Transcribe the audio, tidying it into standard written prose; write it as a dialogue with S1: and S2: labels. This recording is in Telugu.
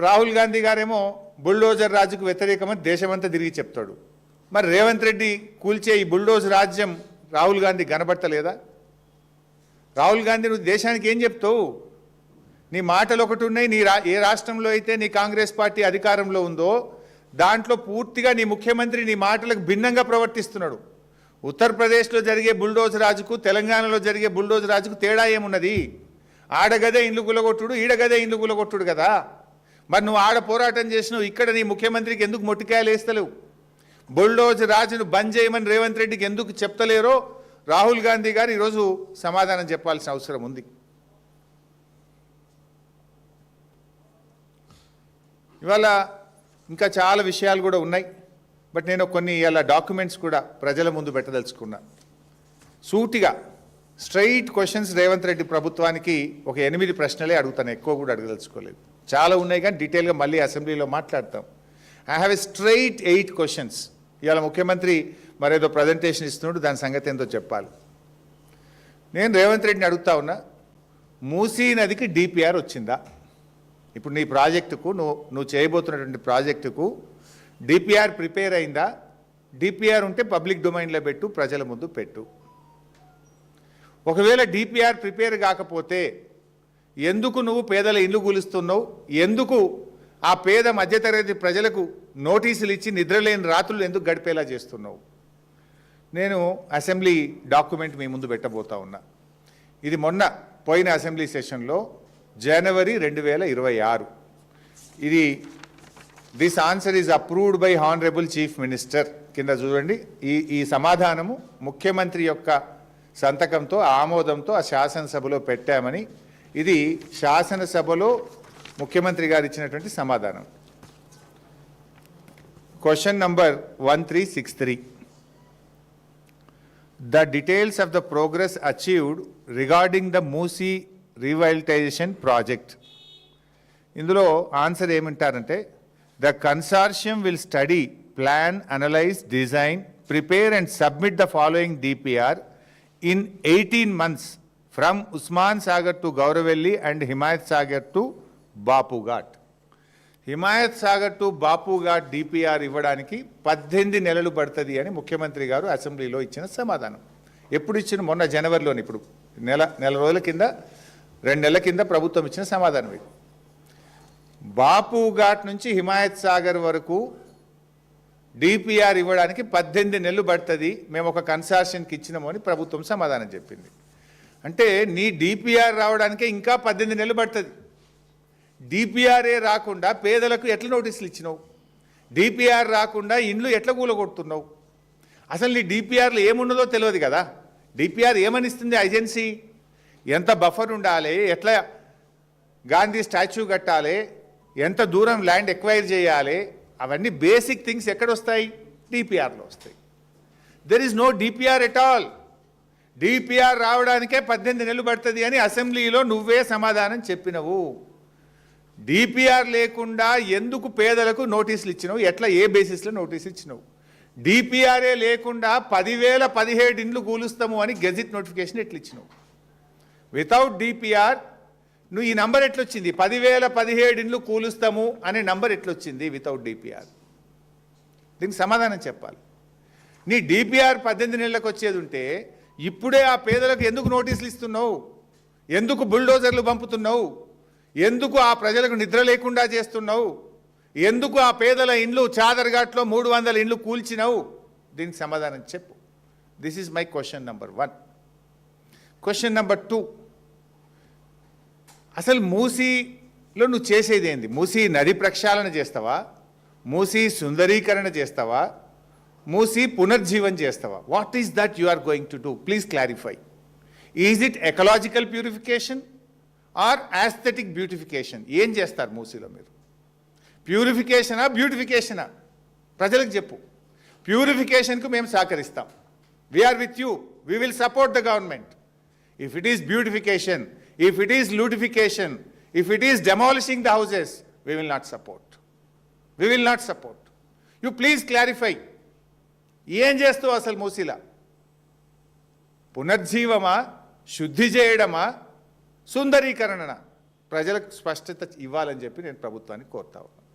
S1: రాహుల్ గాంధీ గారేమో బుల్డోజర్ రాజుకు వ్యతిరేకమని దేశమంతా తిరిగి చెప్తాడు. మరి రేవంత్ రెడ్డి కూల్చే ఈ బుల్డోజర్ రాజ్యం రాహుల్ గాంధీ కనబడతలేదా? రాహుల్ గాంధీ నువ్వు దేశానికి ఏం చెప్తావు? నీ మాటలు ఒకటి ఉన్నాయి. ఏ రాష్ట్రంలో అయితే నీ కాంగ్రెస్ పార్టీ అధికారంలో ఉందో దాంట్లో పూర్తిగా నీ ముఖ్యమంత్రి నీ మాటలకు భిన్నంగా ప్రవర్తిస్తున్నాడు. ఉత్తరప్రదేశ్లో జరిగే బుల్డోజర్ రాజుకు తెలంగాణలో జరిగే బుల్డోజర్ రాజుకు తేడా ఏమున్నది? ఆడగదే ఇండ్లు గులగొట్టుడు, ఈడగదే ఇండ్లు గులగొట్టుడు కదా. మరి నువ్వు ఆడ పోరాటం చేసినావు, ఇక్కడ నీ ముఖ్యమంత్రికి ఎందుకు మొట్టికాయలు వేస్తలేవు? బుల్డోజర్ రాజును బంద్ చేయమని రేవంత్ రెడ్డికి ఎందుకు చెప్తలేరో రాహుల్ గాంధీ గారు ఈరోజు సమాధానం చెప్పాల్సిన అవసరం ఉంది. ఇవాళ ఇంకా చాలా విషయాలు కూడా ఉన్నాయి. బట్ నేను కొన్ని ఇలా డాక్యుమెంట్స్ కూడా ప్రజల ముందు పెట్టదలుచుకున్నా. సూటిగా స్ట్రైట్ క్వశ్చన్స్ రేవంత్ రెడ్డి ప్రభుత్వానికి ఒక 8 ప్రశ్నలే అడుగుతాను, ఎక్కువ కూడా అడగదలుచుకోలేదు. చాలా ఉన్నాయి కానీ డీటెయిల్గా మళ్ళీ అసెంబ్లీలో మాట్లాడతాం. I have a straight 8 questions. ఇవాళ ముఖ్యమంత్రి మరేదో ప్రజెంటేషన్ ఇస్తున్నాడు, దాని సంగతి ఏందో చెప్పాలి. నేను రేవంత్ రెడ్డిని అడుగుతా ఉన్నా, మూసీ నదికి డిపిఆర్ వచ్చిందా? ఇప్పుడు నీ ప్రాజెక్టుకు నువ్వు చేయబోతున్నటువంటి ప్రాజెక్టుకు డిపిఆర్ ప్రిపేర్ అయిందా? డిపిఆర్ ఉంటే పబ్లిక్ డొమైన్లో పెట్టు, ప్రజల ముందు పెట్టు. ఒకవేళ డిపిఆర్ ప్రిపేర్ కాకపోతే ఎందుకు నువ్వు పేదల ఇల్లు కూలుస్తున్నావు? ఎందుకు ఆ పేద మధ్యతరగతి ప్రజలకు నోటీసులు ఇచ్చి నిద్రలేని రాత్రులు ఎందుకు గడిపేలా చేస్తున్నావు? నేను అసెంబ్లీ డాక్యుమెంట్ మీ ముందు పెట్టబోతా ఉన్నా. ఇది మొన్న పోయిన అసెంబ్లీ సెషన్లో జనవరి 2026. ఇది this answer is approved by honourable chief minister కింద చూడండి. ఈ సమాధానము ముఖ్యమంత్రి యొక్క సంతకంతో ఆమోదంతో ఆ శాసనసభలో పెట్టామని, ఇది శాసనసభలో ముఖ్యమంత్రి గారు ఇచ్చినటువంటి సమాధానం. Question number 1363. The details of the progress achieved regarding the Moosi revitalization project. ఇందులో ఆన్సర్ ఏమంటారంటే, the consortium will study, plan, analyze, design, prepare and submit the following DPR in 18 months from Usman Sagar to Gauravelli and Himayat Sagar to Bapu Ghat. Himayat Sagar to Bapu ghat DPR ఇవ్వడానికి 18 నెలలు పడుతుంది అని ముఖ్యమంత్రి గారు అసెంబ్లీలో ఇచ్చిన సమాధానం. ఎప్పుడు ఇచ్చిన? మొన్న జనవరిలోని. ఇప్పుడు నెల రోజుల కింద, 2 నెలల కింద ప్రభుత్వం ఇచ్చిన సమాధానం ఇది. బాపు ఘాట్ నుంచి హిమాయత్ సాగర్ వరకు డిపిఆర్ ఇవ్వడానికి 18 నెలలు పడుతుంది, మేము ఒక కన్సార్షన్కి ఇచ్చినాము అని ప్రభుత్వం సమాధానం చెప్పింది. అంటే నీ డిపిఆర్ రావడానికే ఇంకా 18 నెలలు పడుతుంది. డిపిఆర్ఏ రాకుండా పేదలకు ఎట్లా నోటీసులు ఇచ్చినావు? డిపిఆర్ రాకుండా ఇండ్లు ఎట్లా కూలగొడుతున్నావు? అసలు నీ డిపిఆర్లో ఏమున్నదో తెలియదు కదా. డిపిఆర్ ఏమనిస్తుంది ఏజెన్సీ? ఎంత బఫర్ ఉండాలి, ఎట్లా గాంధీ స్టాచ్యూ కట్టాలి, ఎంత దూరం ల్యాండ్ ఎక్వైర్ చేయాలి, అవన్నీ బేసిక్ థింగ్స్ ఎక్కడొస్తాయి? డిపిఆర్లో వస్తాయి. There is no DPR at all. DPR రావడానికే 18 నెలలు పడుతుంది అని అసెంబ్లీలో నువ్వే సమాధానం చెప్పినవు. డిపిఆర్ లేకుండా ఎందుకు పేదలకు నోటీసులు ఇచ్చినావు? ఎట్లా, ఏ బేసిస్లో నోటీసులు ఇచ్చినావు? డిపిఆర్ఏ లేకుండా 10,017 ఇండ్లు కూలుస్తాము అని గెజిట్ నోటిఫికేషన్ ఎట్లా ఇచ్చినావు? వితౌట్ డిపిఆర్ నువ్వు ఈ నంబర్ ఎట్లొచ్చింది? 10,017 ఇండ్లు కూలుస్తాము అనే నంబర్ ఎట్లొచ్చింది వితౌట్ డిపిఆర్? దీనికి సమాధానం చెప్పాలి. నీ డిపిఆర్ 18 నెలలకు వచ్చేది ఉంటే ఇప్పుడే ఆ పేదలకు ఎందుకు నోటీసులు ఇస్తున్నావు? ఎందుకు బుల్డోజర్లు పంపుతున్నావు? ఎందుకు ఆ ప్రజలకు నిద్ర లేకుండా చేస్తున్నావు? ఎందుకు ఆ పేదల ఇండ్లు చాదర్ఘాట్లో 300 ఇండ్లు కూల్చినావు? దీనికి సమాధానం చెప్పు. This is my question number 1. Question number 2, అసలు మూసీలో నువ్వు చేసేది ఏంది? మూసీ నది ప్రక్షాళన చేస్తావా? మూసీ సుందరీకరణ చేస్తావా? మూసీ పునర్జీవన్ చేస్తావా? What is that you are going to do? Please clarify. Is it ecological purification or aesthetic beautification? ఏం చేస్తారు మూసీలో మీరు? ప్యూరిఫికేషనా, బ్యూటిఫికేషనా? ప్రజలకు చెప్పు. ప్యూరిఫికేషన్కు మేము సహకరిస్తాం. We're with you, we will support the government. If it is beautification, if it is lootification, if it is demolishing the houses, we will not support. We will not support. You please clarify. ఏం చేస్తావు అసలు మూసీలా? పునర్జీవమా, శుద్ధి చేయడమా, సుందరీకరణనా? ప్రజలకు స్పష్టత ఇవ్వాలని చెప్పి నేను ప్రభుత్వాన్ని కోరుతా ఉన్నాను.